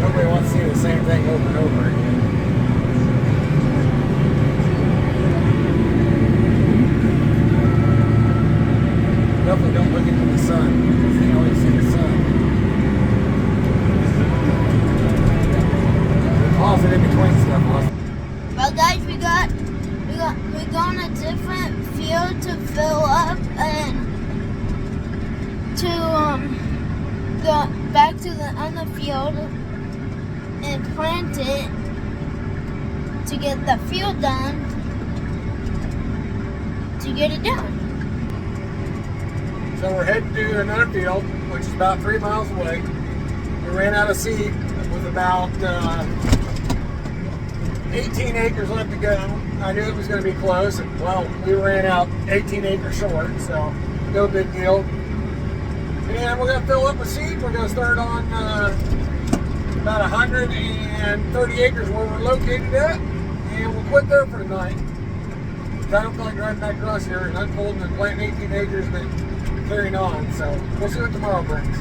Nobody wants to see the same thing over and over again. Definitely don't look into the sun, because they always see the sun. Pause it in between stuff. Well, guys, we're going a different field to fill up and to go back to the other field and plant it to get the field done, to get it done. So we're heading to another field, which is about 3 miles away. We ran out of seed with about 18 acres left to go. I knew it was going to be close, and well, we ran out 18 acres short, so no big deal. And we're going to fill up with seed. We're going to start on about 130 acres where we're located at, and we'll quit there for the night. I don't feel like driving back across here and unfolding and planting 18 acres and then carrying on. So we'll see what tomorrow brings.